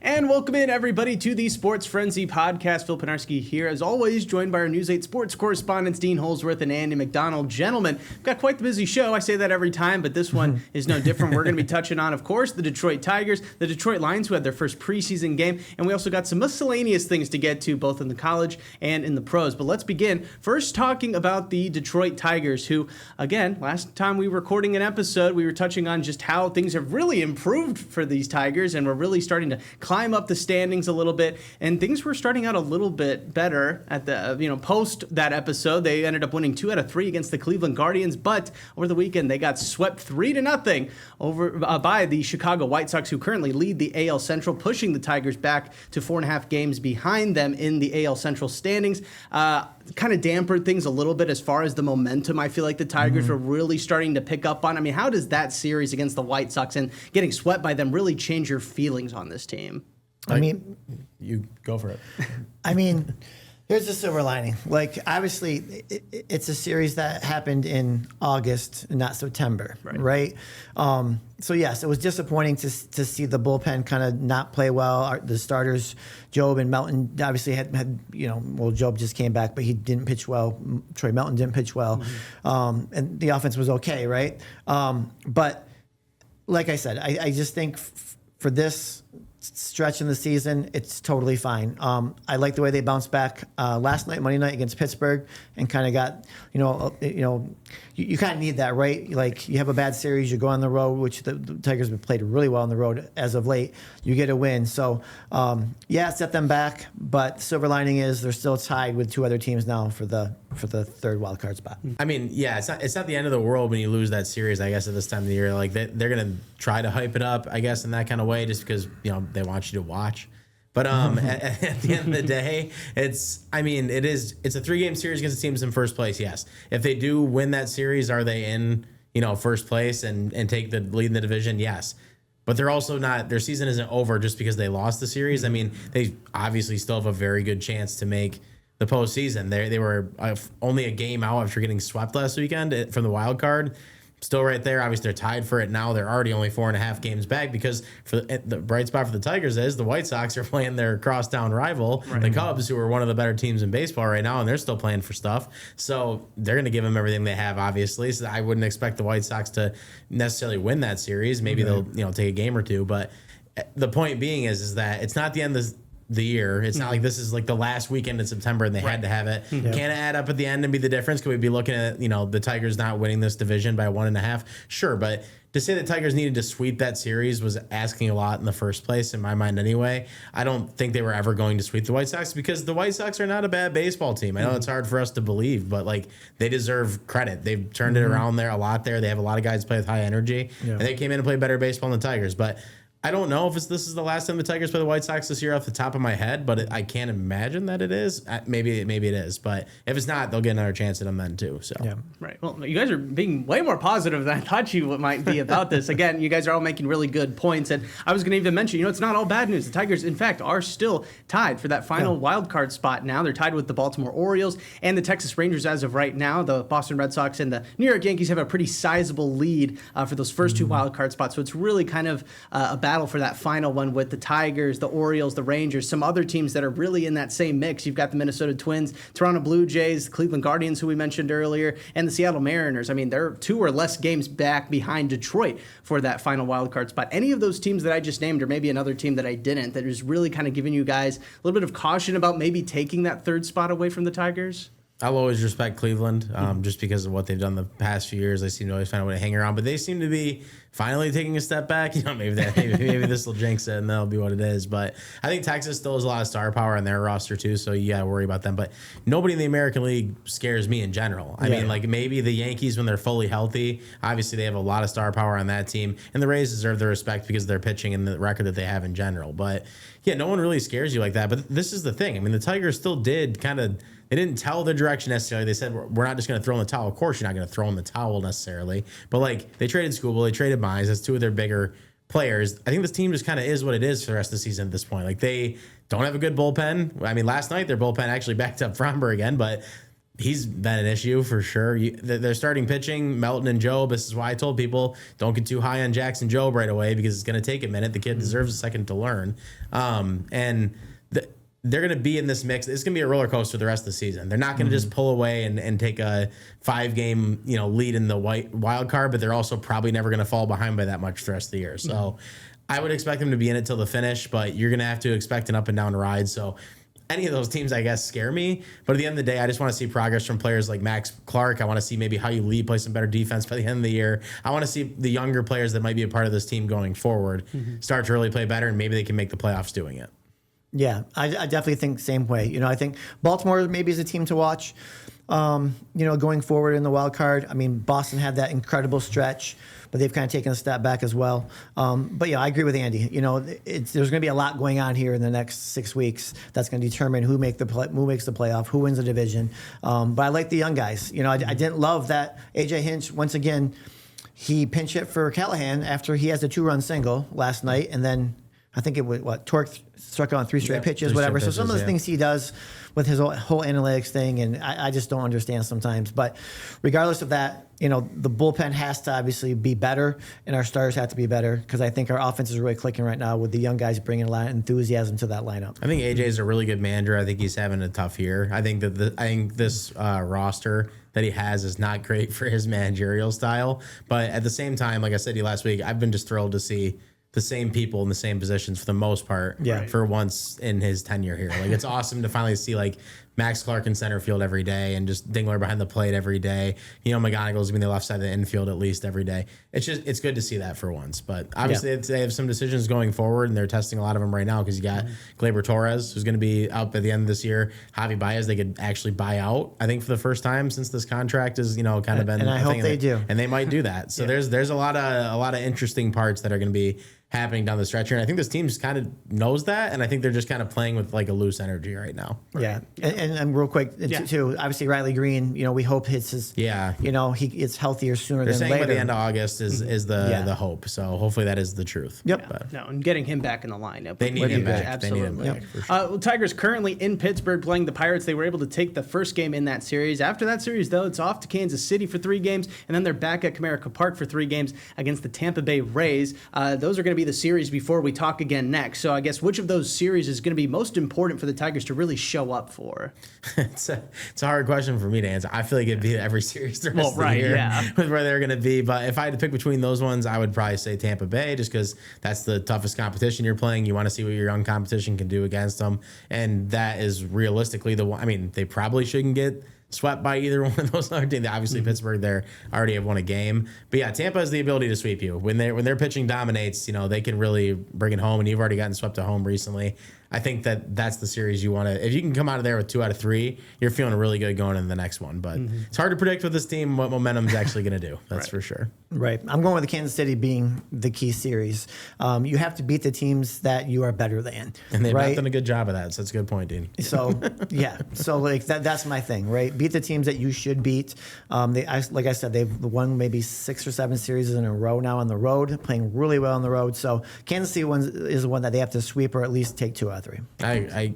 And welcome in, everybody, to the Sports Frenzy podcast. Phil Penarski here, as always, joined by our News 8 sports correspondents, Dean Holsworth and Andy McDonald. Gentlemen, we've got quite the busy show. I say that every time, but this one is no different. We're going to be touching on, of course, the Detroit Tigers, the Detroit Lions, who had their first preseason game, and we also got some miscellaneous things to get to, both in the college and in the pros. But let's begin first talking about the Detroit Tigers, who, again, last time we were recording an episode, we were touching on just how things have really improved for these Tigers, and we're really starting to climb up the standings a little bit, and things were starting out a little bit better at the post that episode. They ended up winning 2 out of 3 against the Cleveland Guardians, but over the weekend they got swept 3-0 over by the Chicago White Sox, who currently lead the AL Central, pushing the Tigers back to 4.5 games behind them in the AL Central standings. Kind of dampened things a little bit as far as the momentum I feel like the Tigers were really starting to pick up on. I mean, how does that series against the White Sox and getting swept by them really change your feelings on this team? I mean, you go for it. I mean, here's the silver lining. Like, obviously, it's a series that happened in August, not September, right? So, yes, it was disappointing to see the bullpen kind of not play well. The starters, Job and Melton, obviously had Job just came back, but he didn't pitch well. Troy Melton didn't pitch well. And the offense was okay, right? But like I said, I just think for this stretch in the season, it's totally fine. I like the way they bounced back last night, Monday night against Pittsburgh, and kind of got, you kind of need that, right? Like, you have a bad series, you go on the road, which the Tigers have played really well on the road as of late. You get a win, so it set them back. But silver lining is they're still tied with 2 other teams now for the third wild card spot. I mean, yeah, it's not the end of the world when you lose that series. I guess at this time of the year, like they're gonna try to hype it up, I guess, in that kind of way, just because they want you to watch. But at the end of the day, it's a 3-game series against the teams in first place. Yes, if they do win that series, are they in first place and take the lead in the division? Yes. But they're also not, their season isn't over just because they lost the series. I mean, they obviously still have a very good chance to make the postseason. They were only a game out after getting swept last weekend from the wild card. Still right there. Obviously, they're tied for it now. They're already only 4.5 games back, because for the bright spot for the Tigers is the White Sox are playing their crosstown rival, the Cubs, who are one of the better teams in baseball right now, and they're still playing for stuff. So they're going to give them everything they have, obviously. So I wouldn't expect the White Sox to necessarily win that series. Maybe they'll take a game or two. But the point being is that it's not the end of the year. It's not like this is like the last weekend in September and they had to have it. Can it add up at the end and be the difference? Could we be looking at, the Tigers not winning this division by 1.5? Sure, but to say the Tigers needed to sweep that series was asking a lot in the first place, in my mind anyway. I don't think they were ever going to sweep the White Sox, because the White Sox are not a bad baseball team. I know it's hard for us to believe, but they deserve credit. They've turned it around there a lot there. They have a lot of guys play with high energy, and they came in and played better baseball than the Tigers. But I don't know if this is the last time the Tigers play the White Sox this year off the top of my head, but I can't imagine that it is. Maybe it is, but if it's not, they'll get another chance at them then too. So Right. Well, you guys are being way more positive than I thought you might be about this. Again, you guys are all making really good points, and I was going to even mention, it's not all bad news. The Tigers, in fact, are still tied for that final wild card spot now. They're tied with the Baltimore Orioles and the Texas Rangers as of right now. The Boston Red Sox and the New York Yankees have a pretty sizable lead for those first 2 wild card spots. So it's really kind of a battle for that final one with the Tigers, the Orioles, the Rangers, some other teams that are really in that same mix. You've got the Minnesota Twins, Toronto Blue Jays, Cleveland Guardians, who we mentioned earlier, and the Seattle Mariners. I mean, they're 2 or less games back behind Detroit for that final wild card spot. Any of those teams that I just named, or maybe another team that I didn't, that is really kind of giving you guys a little bit of caution about maybe taking that 3rd spot away from the Tigers? I'll always respect Cleveland just because of what they've done the past few years. They seem to always find a way to hang around, but they seem to be finally taking a step back. Maybe this will jinx it and that'll be what it is. But I think Texas still has a lot of star power in their roster too, so you got to worry about them. But nobody in the American League scares me in general. I mean, maybe the Yankees when they're fully healthy. Obviously, they have a lot of star power on that team, and the Rays deserve their respect because of their pitching and the record that they have in general. But yeah, no one really scares you like that. But this is the thing. I mean, the Tigers still did kind of. They didn't tell the direction necessarily. They said, we're not just going to throw in the towel. Of course, you're not going to throw in the towel necessarily. But, they traded Skubal. They traded Mize. That's 2 of their bigger players. I think this team just kind of is what it is for the rest of the season at this point. They don't have a good bullpen. I mean, last night their bullpen actually backed up Fromber again. But he's been an issue for sure. They're starting pitching, Melton and Job. This is why I told people don't get too high on Jackson Job right away because it's going to take a minute. The kid deserves a second to learn. They're going to be in this mix. It's going to be a roller coaster the rest of the season. They're not going to just pull away and take a 5-game lead in the wild card, but they're also probably never going to fall behind by that much the rest of the year. So I would expect them to be in it till the finish, but you're going to have to expect an up and down ride. So any of those teams, I guess, scare me. But at the end of the day, I just want to see progress from players like Max Clark. I want to see maybe how you lead, play some better defense by the end of the year. I want to see the younger players that might be a part of this team going forward start to really play better, and maybe they can make the playoffs doing it. Yeah, I definitely think the same way. I think Baltimore maybe is a team to watch, going forward in the wild card. I mean, Boston had that incredible stretch, but they've kind of taken a step back as well. But yeah, I agree with Andy. There's going to be a lot going on here in the next 6 weeks that's going to determine who makes the playoff, who wins the division. But I like the young guys. I didn't love that AJ Hinch, once again, he pinch hit for Callahan after he has a 2-run single last night, and then I think it was Torque struck out on 3 straight pitches, whatever. So some of the things he does with his whole analytics thing, and I just don't understand sometimes. But regardless of that, the bullpen has to obviously be better, and our starters have to be better because I think our offense is really clicking right now with the young guys bringing a lot of enthusiasm to that lineup. I think AJ is a really good manager. I think he's having a tough year. I think this roster that he has is not great for his managerial style. But at the same time, like I said to you last week, I've been just thrilled to see the same people in the same positions for the most part for once in his tenure here. Like, it's awesome to finally see Max Clark in center field every day and just Dingler behind the plate every day. McGonigal's being the left side of the infield at least every day. It's good to see that for once. But obviously they have some decisions going forward, and they're testing a lot of them right now because you got Gleyber Torres, who's going to be out by the end of this year. Javi Baez, they could actually buy out, I think, for the first time since this contract has kind of been. And I hope they do. And they might do that. So there's a lot of interesting parts that are going to be happening down the stretch here. And I think this team just kind of knows that, and I think they're just kind of playing with a loose energy right now. Yeah, and real quick too, obviously Riley Green, we hope he gets healthier sooner they're than saying later. by the end of August is the hope. So hopefully that is the truth. Yep. No, and getting him back in the lineup. They need him back. Absolutely. They need him back, for sure. Tigers currently in Pittsburgh playing the Pirates. They were able to take the first game in that series. After that series, though, it's off to Kansas City for 3 games, and then they're back at Comerica Park for 3 games against the Tampa Bay Rays. Those are going to be the series before we talk again next. So I guess which of those series is going to be most important for the Tigers to really show up for? It's a hard question for me to answer. I feel like it'd be every series the rest of the year with where they're going to be. But if I had to pick between those ones, I would probably say Tampa Bay, just because that's the toughest competition you're playing. You want to see what your young competition can do against them, and that is realistically the one. I mean, they probably shouldn't get swept by either one of those other teams. Obviously, Pittsburgh, they already have won a game. But yeah, Tampa has the ability to sweep you. When their pitching dominates, they can really bring it home, and you've already gotten swept at home recently. I think that's the series you want to. If you can come out of there with 2 out of 3, you're feeling really good going into the next one. But it's hard to predict with this team what momentum is actually going to do. That's for sure. Right. I'm going with the Kansas City being the key series. You have to beat the teams that you are better than. And they've not done a good job of that. So that's a good point, Dean. So, yeah. So, that's my thing, right? Beat the teams that you should beat. Like I said, they've won maybe 6 or 7 series in a row now on the road, playing really well on the road. So, Kansas City is the one that they have to sweep or at least take 2 out of 3.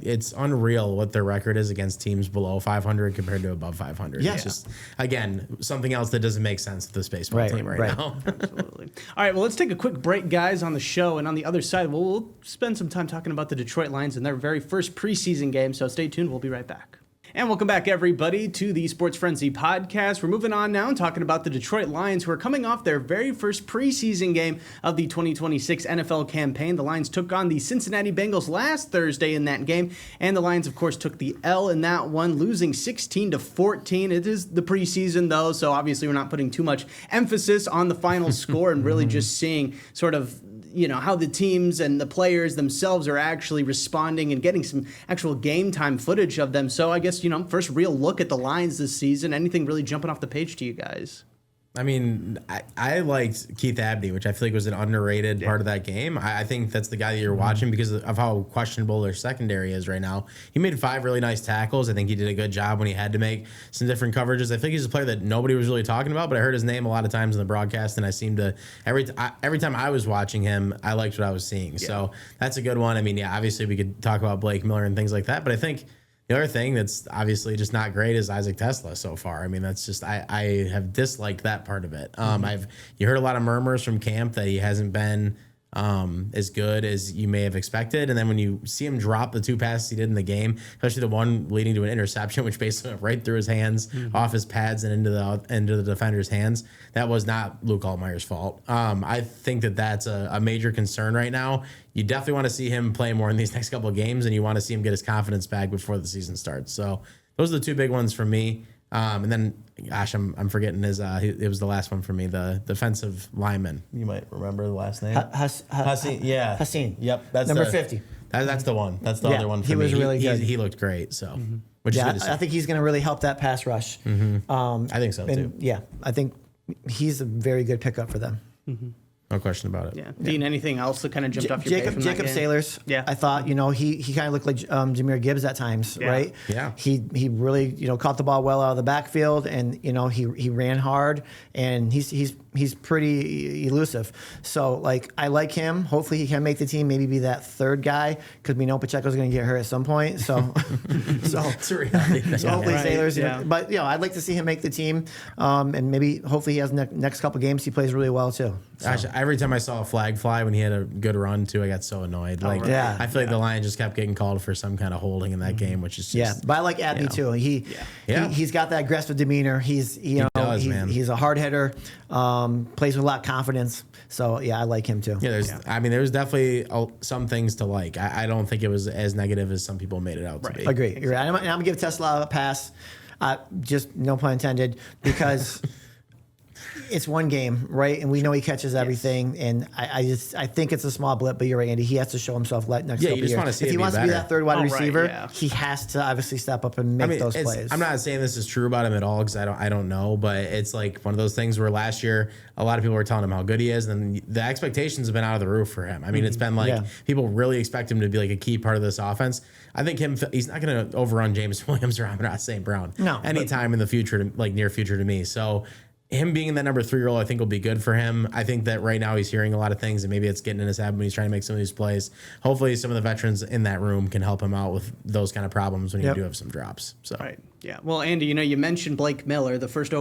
It's unreal what their record is against teams below 500 compared to above 500. Yeah. It's just, again, something else that doesn't make sense to this baseball team right now. Absolutely. All right, well, let's take a quick break, guys, on the show. And on the other side, we'll spend some time talking about the Detroit Lions and their very first preseason game. So stay tuned. We'll be right back. And welcome back, everybody, to the Sports Frenzy podcast. We're moving on now and talking about the Detroit Lions, who are coming off their very first preseason game of the 2026 NFL campaign. The Lions took on the Cincinnati Bengals last Thursday in that game, and the Lions, of course, took the L in that one, losing 16-14. It is the preseason, though, so obviously we're not putting too much emphasis on the final score and really just seeing sort of how the teams and the players themselves are actually responding and getting some actual game time footage of them. So I guess, first real look at the Lions this season. Anything really jumping off the page to you guys? I mean, I liked Keith Abney, which I feel like was an underrated part of that game. I think that's the guy that you're watching because of how questionable their secondary is right now. He made 5 really nice tackles. I think he did a good job when he had to make some different coverages. I think he's a player that nobody was really talking about, but I heard his name a lot of times in the broadcast, and I seemed to every time I was watching him, I liked what I was seeing. So that's a good one. I mean, obviously we could talk about Blake Miller and things like that, but I think The other thing that's obviously just not great is Isaac Tesla so far. I mean, that's just I have disliked that part of it. You heard a lot of murmurs from camp that he hasn't been as good as you may have expected, and then when you see him drop the 2 passes he did in the game, especially the one leading to an interception, which basically went right through his hands, off his pads and into the defender's hands, that was not Luke Altmaier's fault. I think that's a major concern right now. You definitely want to see him play more in these next couple of games, and you want to see him get his confidence back before the season starts. So those are the 2 big ones for me. And then, gosh, I'm forgetting it was the last one for me, the defensive lineman. You might remember the last name. Hassan. Yeah. Hassan. Yep. That's number 50. That's the one. That's the other one for me. He was really good. He looked great. So, which is good to see. I think he's going to really help that pass rush. I think so too. Yeah, I think he's a very good pickup for them. No question about it. Yeah. Dean, anything else that kind of jumped off your page from that Jacob game? Sailors. Yeah. I thought, he kind of looked like Jahmyr Gibbs at times, right? Yeah. He really, caught the ball well out of the backfield, and he ran hard, and he's pretty elusive. So I like him. Hopefully he can make the team, maybe be that 3rd guy, because we know Pacheco's going to get hurt at some point. So It's a reality. so hopefully Right. Sailors. Yeah. But I'd like to see him make the team, and maybe hopefully he has next couple games he plays really well too. So. Gosh, every time I saw a flag fly when he had a good run too, I got so annoyed. right. Yeah. I feel like the Lions just kept getting called for some kind of holding in that game, which is just But I like Abney too. He's got that aggressive demeanor. He's man. he's a hard hitter. Plays with a lot of confidence. So I like him too. Yeah, there's definitely some things to like. I don't think it was as negative as some people made it out to be. Agree. You're right. I'm gonna give Tesla a pass. Just no pun intended, because it's one game, right? And we know he catches everything. And I think it's a small blip, but you're right, Andy. He has to show himself next couple you just years. want to see if it he be wants to be better. that 3rd wide receiver, yeah. he has to obviously step up and make those plays. I'm not saying this is true about him at all because I don't know, but it's like one of those things where last year a lot of people were telling him how good he is, and the expectations have been out of the roof for him. I mean, it's been like people really expect him to be like a key part of this offense. I think he's not going to overrun James Williams or Amon-Ra St. Brown anytime in the future, near future to me. So him being in that number 3 role, I think will be good for him. I think that right now he's hearing a lot of things, and maybe it's getting in his head when he's trying to make some of these plays. Hopefully some of the veterans in that room can help him out with those kind of problems when you do have some drops. So. Right. Yeah. Well, Andy, you mentioned Blake Miller, the first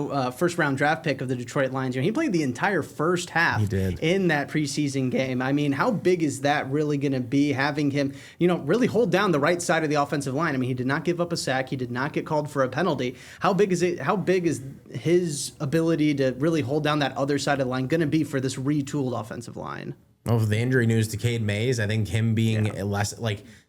round draft pick of the Detroit Lions. He played the entire first half in that preseason game. I mean, how big is that really going to be, having him, really hold down the right side of the offensive line? I mean, he did not give up a sack. He did not get called for a penalty. How big is it? How big is his ability to really hold down that other side of the line going to be for this retooled offensive line? Well, for the injury news to Cade Mays, I think him being less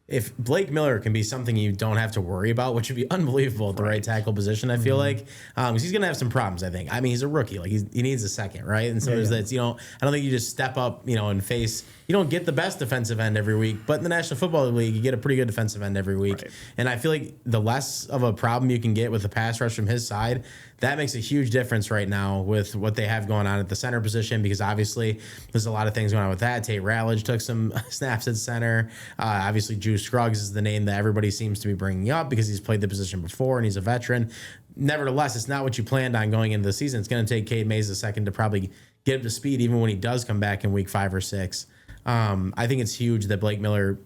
if Blake Miller can be something you don't have to worry about, which would be unbelievable at the right tackle position, I feel like, because he's going to have some problems, I think. I mean, he's a rookie. He needs a second, right? And so there's that, I don't think you just step up, and face, you don't get the best defensive end every week, but in the National Football League, you get a pretty good defensive end every week. Right. And I feel like the less of a problem you can get with the pass rush from his side, that makes a huge difference right now with what they have going on at the center position, because obviously there's a lot of things going on with that. Tate Ratledge took some snaps at center. Obviously, Juice Scruggs is the name that everybody seems to be bringing up because he's played the position before and he's a veteran. Nevertheless, it's not what you planned on going into the season. It's going to take Cade Mays a second to probably get up to speed, even when he does come back in week 5 or 6. I think it's huge that Blake Miller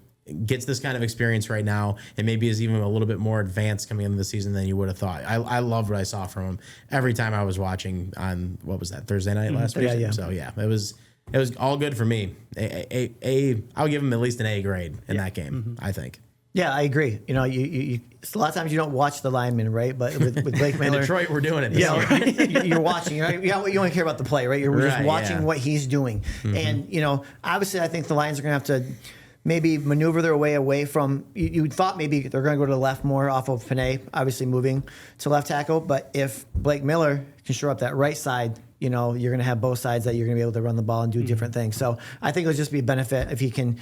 gets this kind of experience right now, and maybe is even a little bit more advanced coming into the season than you would have thought. I loved what I saw from him every time I was watching on, what was that, Thursday night last week? Yeah. So it was all good for me. I'll give him at least an A grade in that game, I think. Yeah, I agree. You a lot of times you don't watch the linemen, right? But with Blake Miller, in Detroit, we're doing it. This year. You're watching. You only care about the play, right? You're just watching what he's doing. And obviously, I think the Lions are going to have to maybe maneuver their way away from. You thought maybe they're going to go to the left more off of Panay, obviously moving to left tackle. But if Blake Miller can shore up that right side, you're going to have both sides that you're going to be able to run the ball and do different things. So I think it'll just be a benefit if he can,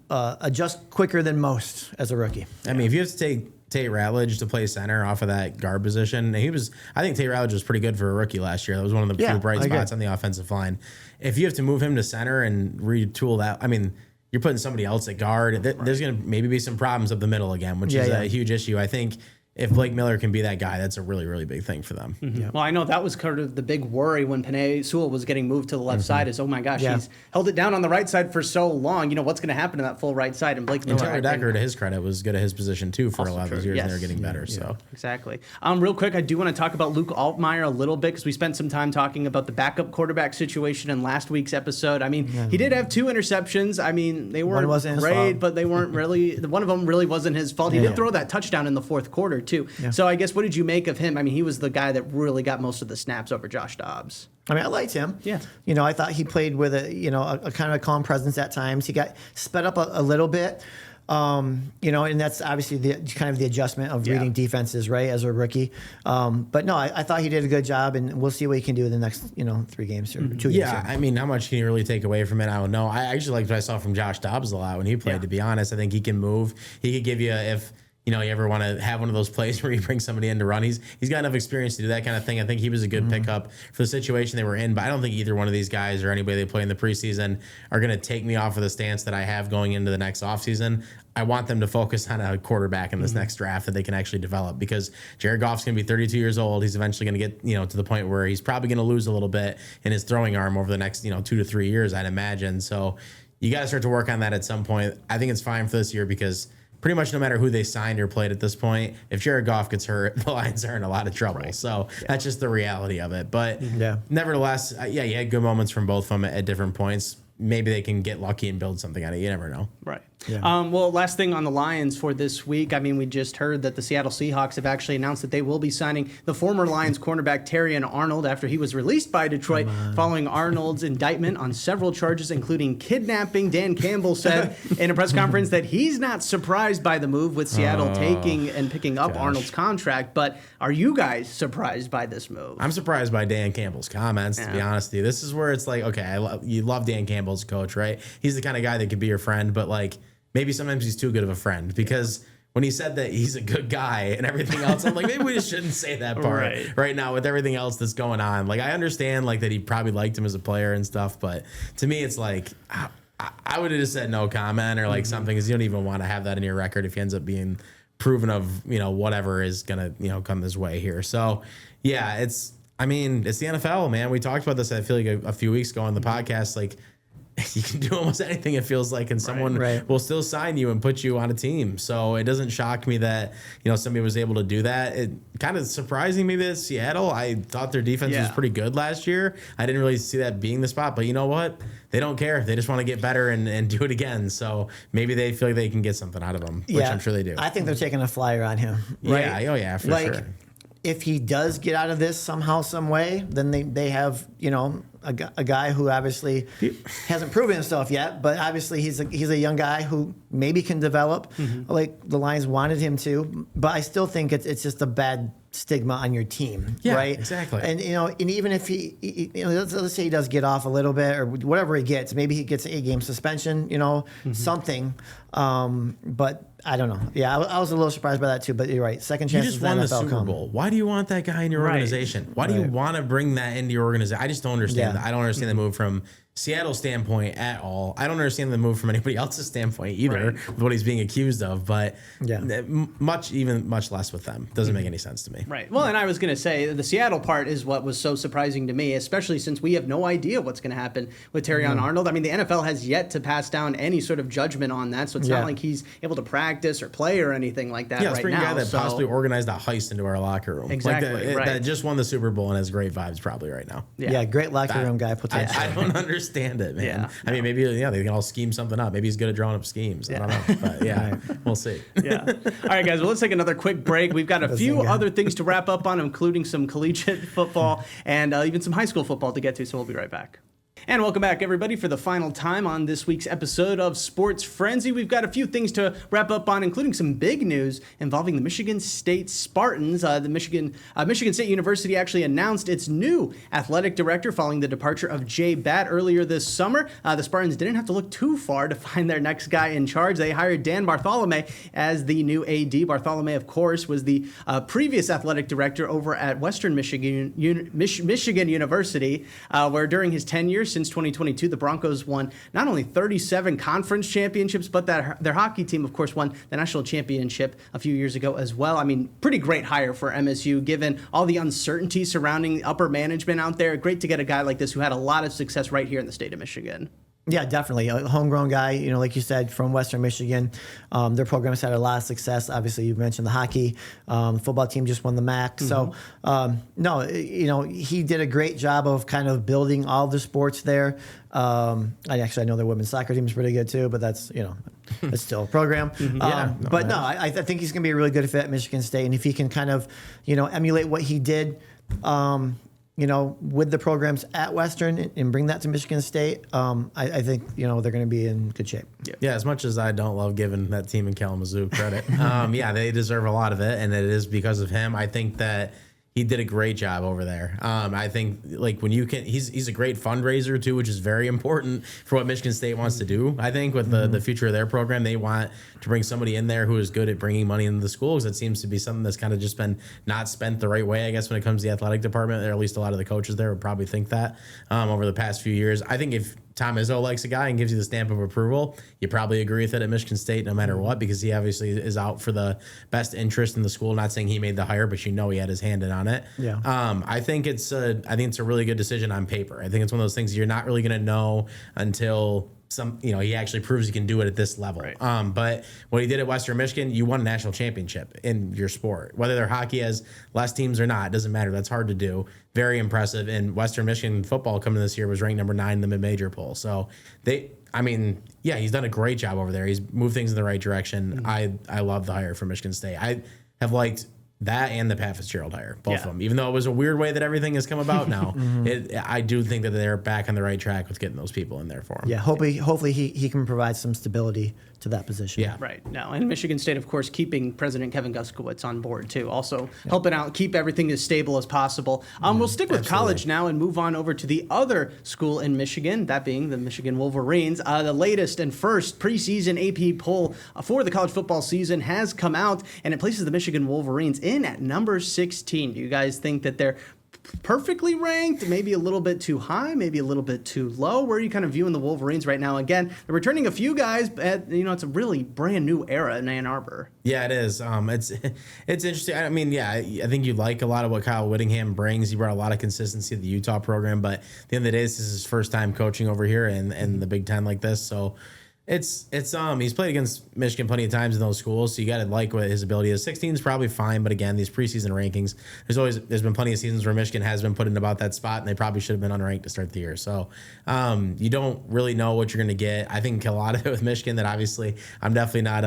adjust quicker than most as a rookie. I mean, if you have to take Tate Ratledge to play center off of that guard position, I think Tate Ratledge was pretty good for a rookie last year. That was one of the few bright spots on the offensive line. If you have to move him to center and retool that, I mean, you're putting somebody else at guard. There's going to maybe be some problems up the middle again, which is a huge issue. I think if Blake Miller can be that guy, that's a really, really big thing for them. Yep. Well, I know that was kind of the big worry when Penei Sewell was getting moved to the left side is, oh my gosh, he's held it down on the right side for so long. What's going to happen to that full right side? And Blake Miller. And Taylor Decker, to his credit, was good at his position too for a lot of those years, and they're getting better. So exactly. Real quick, I do want to talk about Luke Altmaier a little bit because we spent some time talking about the backup quarterback situation in last week's episode. I mean, he did have 2 interceptions. I mean, they weren't great, but they weren't really. One of them really wasn't his fault. He did throw that touchdown in the fourth quarter too. Yeah. So I guess what did you make of him? I mean, he was the guy that really got most of the snaps over Josh Dobbs. I mean, I liked him. Yeah. I thought he played with a kind of a calm presence at times. He got sped up a little bit. And that's obviously the adjustment of reading defenses, right, as a rookie. But no, I thought he did a good job, and we'll see what he can do in the next, 3 games or 2 games. Yeah, I mean, how much can you really take away from it? I don't know. I actually liked what I saw from Josh Dobbs a lot when he played, to be honest. I think he can move. He could give you, if you ever want to have one of those plays where you bring somebody in to run, he's got enough experience to do that kind of thing. I think he was a good pickup for the situation they were in, but I don't think either one of these guys or anybody they play in the preseason are going to take me off of the stance that I have going into the next offseason. I want them to focus on a quarterback in this next draft that they can actually develop, because Jared Goff's going to be 32 years old. He's eventually going to get, to the point where he's probably going to lose a little bit in his throwing arm over the next, 2 to 3 years, I'd imagine. So you got to start to work on that at some point. I think it's fine for this year because pretty much no matter who they signed or played at this point, if Jared Goff gets hurt, the Lions are in a lot of trouble. Right. So that's just the reality of it. But nevertheless, you had good moments from both of them at different points. Maybe they can get lucky and build something out of it. You never know. Right. Yeah. Well, last thing on the Lions for this week. I mean, we just heard that the Seattle Seahawks have actually announced that they will be signing the former Lions cornerback Terrion Arnold after he was released by Detroit following Arnold's indictment on several charges, including kidnapping. Dan Campbell said in a press conference that he's not surprised by the move with Seattle taking and picking up Arnold's contract. But are you guys surprised by this move? I'm surprised by Dan Campbell's comments, to be honest with you. This is where it's like, okay, you love Dan Campbell as a coach, right? He's the kind of guy that could be your friend, but maybe sometimes he's too good of a friend, because when he said that he's a good guy and everything else, I'm like, maybe we just shouldn't say that part right now with everything else that's going on. Like, I understand that he probably liked him as a player and stuff, but to me, it's like, I would have just said no comment or something, because you don't even want to have that in your record if he ends up being proven of, whatever is going to, come this way here. So yeah, it's the NFL, man. We talked about this, I feel like a few weeks ago on the podcast, you can do almost anything, it feels like, and someone will still sign you and put you on a team. So it doesn't shock me that, somebody was able to do that. It kind of surprising me that Seattle, I thought their defense was pretty good last year. I didn't really see that being the spot, but you know what? They don't care. They just want to get better and do it again. So maybe they feel like they can get something out of him, which I'm sure they do. I think they're taking a flyer on him. Right? Yeah. Oh yeah, for sure. If he does get out of this somehow, some way, then they have, a guy who obviously hasn't proven himself yet, but obviously he's a young guy who maybe can develop like the Lions wanted him to. But I still think it's just a bad stigma on your team, right? Exactly. And and even if he let's say he does get off a little bit or whatever he gets, maybe he gets an 8-game suspension, something. But I don't know. Yeah, I was a little surprised by that too. But you're right. Second chance. You just won the Super Bowl. Why do you want that guy in your organization? Why do you want to bring that into your organization? I just don't understand that. I don't understand the move from Seattle's standpoint at all. I don't understand the move from anybody else's standpoint either, with what he's being accused of. But much less with them. Doesn't make any sense to me. Right. Well, and I was going to say the Seattle part is what was so surprising to me, especially since we have no idea what's going to happen with Terrion Arnold. I mean, the NFL has yet to pass down any sort of judgment on that, so it's not like he's able to practice or play or anything like that right now. Yeah, a guy that possibly organized a heist into our locker room. Exactly. That just won the Super Bowl and has great vibes probably right now. Yeah, great locker room guy potentially. I don't understand it, man. Yeah, I mean, maybe they can all scheme something up. Maybe he's good at drawing up schemes. I don't know, but we'll see. Yeah. All right, guys. Well, let's take another quick break. We've got a few other things to wrap up on, including some collegiate football and even some high school football to get to. So we'll be right back. And welcome back, everybody, for the final time on this week's episode of Sports Frenzy. We've got a few things to wrap up on, including some big news involving the Michigan State Spartans. The Michigan State University actually announced its new athletic director following the departure of Jay Batt earlier this summer. The Spartans didn't have to look too far to find their next guy in charge. They hired Dan Bartholomew as the new AD. Bartholomew, of course, was the previous athletic director over at Western Michigan University, where during his tenure, since 2022. The Broncos won not only 37 conference championships, but their hockey team, of course, won the national championship a few years ago as well. I mean, pretty great hire for MSU, given all the uncertainty surrounding upper management out there. Great to get a guy like this who had a lot of success right here in the state of Michigan. Yeah, definitely. A homegrown guy, like you said, from Western Michigan. Their program's had a lot of success. Obviously, you mentioned the hockey. The football team just won the MAC. So, he did a great job of kind of building all the sports there. I know their women's soccer team is pretty good too, but that's, it's still a program. I think he's going to be a really good fit at Michigan State. And if he can kind of, emulate what he did, with the programs at Western and bring that to Michigan State, I think, they're going to be in good shape. Yeah, as much as I don't love giving that team in Kalamazoo credit, they deserve a lot of it, and it is because of him. I think that he did a great job over there. I think when he's a great fundraiser too, which is very important for what Michigan State wants to do. I think with the future of their program, they want to bring somebody in there who is good at bringing money into the schools. It seems to be something that's kind of just been not spent the right way, I guess, when it comes to the athletic department, or at least a lot of the coaches there would probably think that over the past few years. I think if Tom Izzo likes a guy and gives you the stamp of approval, you probably agree with it at Michigan State no matter what, because he obviously is out for the best interest in the school. Not saying he made the hire, but he had his hand in on it. Yeah. I think it's a really good decision on paper. I think it's one of those things you're not really going to know until he actually proves he can do it at this level. Right. But what he did at Western Michigan, you won a national championship in your sport. Whether their hockey has less teams or not, it doesn't matter. That's hard to do. Very impressive. And Western Michigan football coming this year was ranked number 9 in the mid-major poll. So he's done a great job over there. He's moved things in the right direction. Mm-hmm. I love the hire for Michigan State. I have liked that and the Pat Fitzgerald hire, both of them. Even though it was a weird way that everything has come about now, I do think that they're back on the right track with getting those people in there for him. Yeah, hopefully he can provide some stability to that position. Yeah. Right. Now, and Michigan State, of course, keeping President Kevin Guskowitz on board, too. Also helping out, keep everything as stable as possible. We'll stick with college now and move on over to the other school in Michigan, that being the Michigan Wolverines. The latest and first preseason AP poll for the college football season has come out, and it places the Michigan Wolverines in at number 16. Do you guys think that they're perfectly ranked, maybe a little bit too high, maybe a little bit too low? Where are you kind of viewing the Wolverines right now? Again, they're returning a few guys, but it's a really brand new era in Ann Arbor. Yeah, it is. It's interesting. I mean, I think you like a lot of what Kyle Whittingham brings. He brought a lot of consistency to the Utah program, but at the end of the day, this is his first time coaching over here in the Big Ten like this. So It's he's played against Michigan plenty of times in those schools, so you got to like what his ability is. 16 is probably fine, but again, these preseason rankings, there's been plenty of seasons where Michigan has been put in about that spot, and they probably should have been unranked to start the year. So you don't really know what you're going to get. I think a lot of it with Michigan that obviously I'm definitely not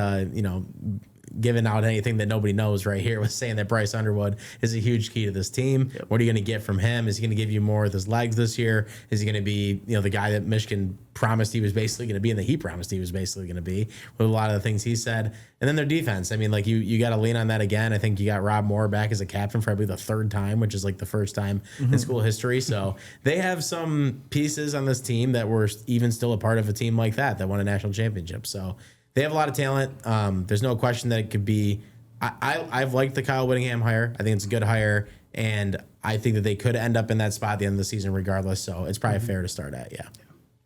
giving out anything that nobody knows right here with saying that Bryce Underwood is a huge key to this team. Yep. What are you going to get from him? Is he going to give you more with his legs this year? Is he going to be, the guy that Michigan promised he was basically going to be and that he promised he was basically going to be with a lot of the things he said? And then their defense. I mean, you got to lean on that again. I think you got Rob Moore back as a captain for probably the third time, which is like the first time in school history. So they have some pieces on this team that were even still a part of a team like that won a national championship. So they have a lot of talent. There's no question that it could be. I've liked the Kyle Whittingham hire. I think it's a good hire, and I think that they could end up in that spot at the end of the season regardless. So it's probably fair to start at. Yeah.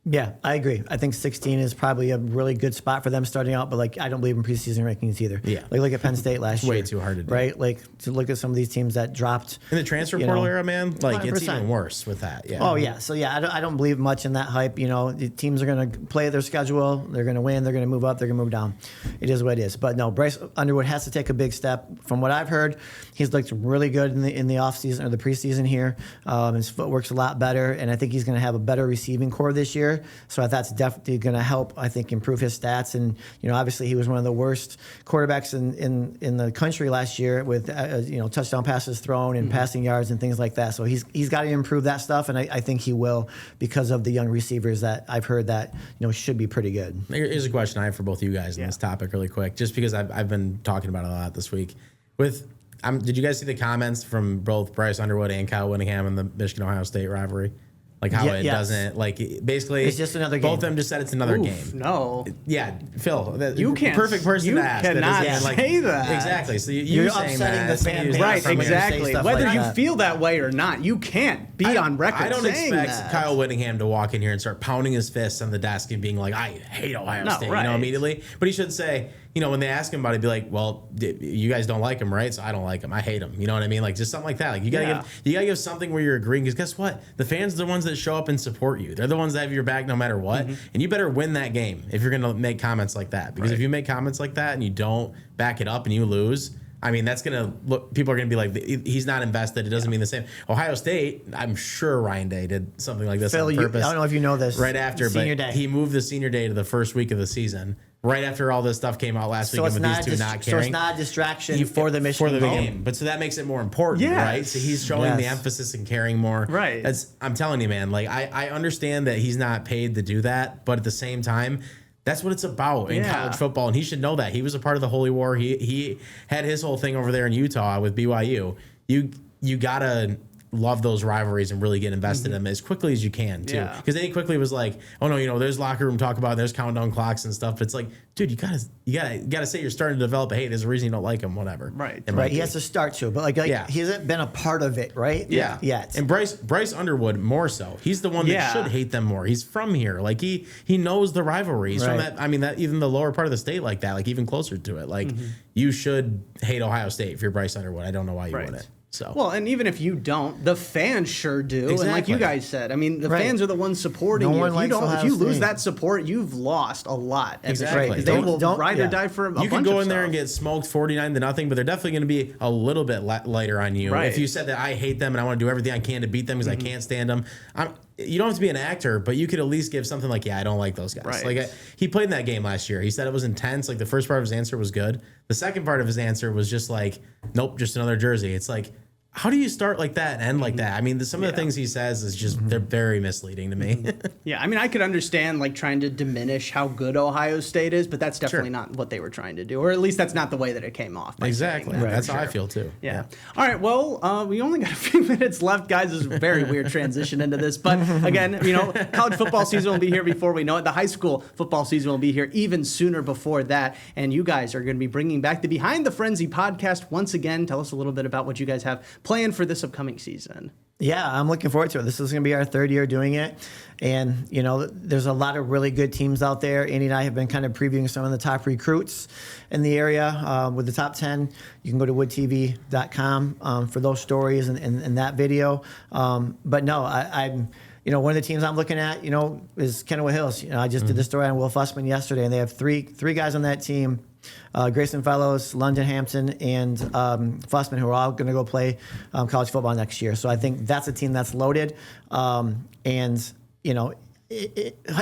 Yeah, I agree. I think 16 is probably a really good spot for them starting out, but I don't believe in preseason rankings either. Yeah. Look at Penn State last year. Way too hard to do. Right? To look at some of these teams that dropped. In the transfer portal era, man, 100%. It's even worse with that. Yeah. Oh, yeah. So, I don't believe much in that hype. The teams are going to play their schedule. They're going to win. They're going to move up. They're going to move down. It is what it is. But no, Bryce Underwood has to take a big step. From what I've heard, he's looked really good in the offseason or the preseason here. His footwork's a lot better, and I think he's going to have a better receiving core this year. So that's definitely going to help, I think, improve his stats. And obviously he was one of the worst quarterbacks in the country last year with touchdown passes thrown and passing yards and things like that. So he's got to improve that stuff, and I think he will because of the young receivers that I've heard that should be pretty good. Here's a question I have for both of you guys on this topic really quick, just because I've been talking about it a lot this week. Did you guys see the comments from both Bryce Underwood and Kyle Whittingham in the Michigan-Ohio State rivalry? Like how it Yes. doesn't, like basically It's just another both game. of them just said it's another Oof, game. no. Yeah, Phil, You can't. perfect person you to ask. cannot doesn't, say that. Exactly. So You're saying upsetting that, the is fan used base. that Right, from when you say exactly. stuff Whether like you that. feel that way or not, you can't be on record I don't saying expect that. Kyle Whittingham to walk in here and start pounding his fists on the desk and being like, I hate Ohio No, State, right. immediately. But he should say, when they ask him about it, be like, well, you guys don't like him, right? So I don't like him. I hate him. You know what I mean? Like just something like that. Like you gotta give something where you're agreeing, because guess what? The fans are the ones that show up and support you. They're the ones that have your back no matter what. And you better win that game if you're gonna make comments like that. Because if you make comments like that and you don't back it up and you lose, I mean, that's going to look, people are going to be like, he's not invested. It doesn't mean the same. Ohio State, I'm sure Ryan Day did something like this Phil, on purpose. I don't know if you know this. Right after, Senior but day. he moved the senior day to the first week of the season, right after all this stuff came out last weekend with these two not So caring. it's not a distraction for the Michigan game. But so that makes it more important, Yes. right? So he's showing the Yes. emphasis and caring more. Right. I'm telling you, man, like I understand that he's not paid to do that, but at the same time, that's what it's about in college football, and he should know that. He was a part of the Holy War. He had his whole thing over there in Utah with BYU. You gotta love those rivalries and really get invested in them as quickly as you can too. Yeah. Because then he quickly was like, oh no, there's locker room talk about, there's countdown clocks and stuff. But it's like, dude, you gotta say you're starting to develop. Hey, there's a reason you don't like him. Whatever. Right. It might Right, he be. has to start to, but he hasn't been a part of it, right? Yeah. Yet. And Bryce Underwood more so. He's the one that should hate them more. He's from here. Like he knows the rivalry. He's from Right. that. I mean, that even the lower part of the state like that, like even closer to it. Like you should hate Ohio State if you're Bryce Underwood. I don't know why you wouldn't. So Well, and even if you don't, the fans sure do. And like Exactly. you guys said, I mean, the Right. fans are the ones supporting No you. one If you likes don't, if Ohio you lose State. that support, you've lost a lot. Exactly. Because they will Don't- ride yeah. or die for a you bunch can go of in there stuff. and get smoked 49-0, but they're definitely going to be a little bit lighter on you. Right. If you said that I hate them and I want to do everything I can to beat them because I can't stand them, you don't have to be an actor, but you could at least give something like, I don't like those guys. Right. Like he played in that game last year. He said it was intense. Like the first part of his answer was good. The second part of his answer was just like, nope, just another jersey. It's like, how do you start like that and end like that? I mean, some of the things he says is just, they're very misleading to me. Yeah, I mean, I could understand like trying to diminish how good Ohio State is, but that's definitely not what they were trying to do, or at least that's not the way that it came off. by Exactly. saying that, That's for how I sure. feel too. Yeah. All right. Well, we only got a few minutes left, guys. This is a very weird transition into this, but again, college football season will be here before we know it. The high school football season will be here even sooner before that, and you guys are going to be bringing back the Behind the Frenzy podcast once again. Tell us a little bit about what you guys have planned for this upcoming season. Yeah, I'm looking forward to it. This is going to be our third year doing it. And, there's a lot of really good teams out there. Andy and I have been kind of previewing some of the top recruits in the area with the top 10. You can go to woodtv.com for those stories and that video. But no, I'm one of the teams I'm looking at, is Kennewood Hills. I just did the story on Will Fussman yesterday, and they have three guys on that team. Grayson Fellows, London Hampton, and Fussman, who are all going to go play college football next year. So I think that's a team that's loaded. High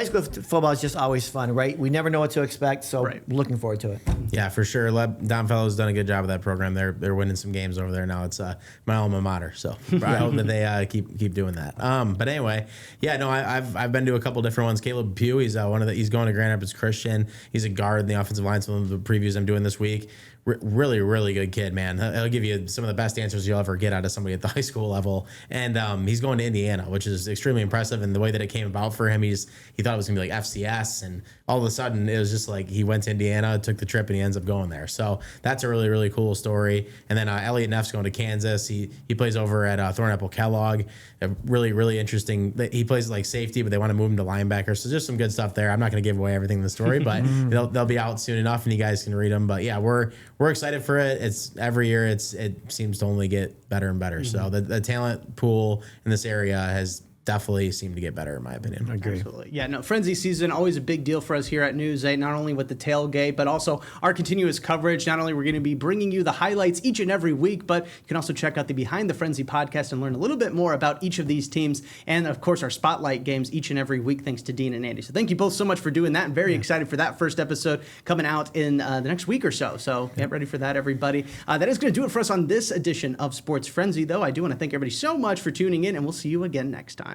school football is just always fun, right? We never know what to expect, so looking forward to it. Yeah, for sure. Don Fellows done a good job of that program. They're winning some games over there now. It's my alma mater, so I hope that they keep doing that. But anyway, I've been to a couple different ones. Caleb Pugh, he's he's going to Grand Rapids Christian. He's a guard in the offensive line. Some of the previews I'm doing this week. Really, really good kid, man. He'll give you some of the best answers you'll ever get out of somebody at the high school level. And he's going to Indiana, which is extremely impressive. And the way that it came about for him, he thought it was going to be like FCS. And all of a sudden, it was just like he went to Indiana, took the trip, and he ends up going there. So that's a really, really cool story. And then Elliot Neff's going to Kansas. He plays over at Thornapple Kellogg. Really, really interesting. He plays like safety, but they want to move him to linebacker. So just some good stuff there. I'm not going to give away everything in the story, but they'll be out soon enough, and you guys can read them. But yeah, we're excited for it. It's every year. It seems to only get better and better. So the talent pool in this area has definitely seemed to get better, in my opinion. I agree. Absolutely. Yeah, no, Frenzy season, always a big deal for us here at News 8, not only with the tailgate, but also our continuous coverage. Not only we're going to be bringing you the highlights each and every week, but you can also check out the Behind the Frenzy podcast and learn a little bit more about each of these teams. And, of course, our spotlight games each and every week, thanks to Dean and Andy. So thank you both so much for doing that. I'm very excited for that first episode coming out in the next week or so. So get ready for that, everybody. That is going to do it for us on this edition of Sports Frenzy, though. I do want to thank everybody so much for tuning in, and we'll see you again next time.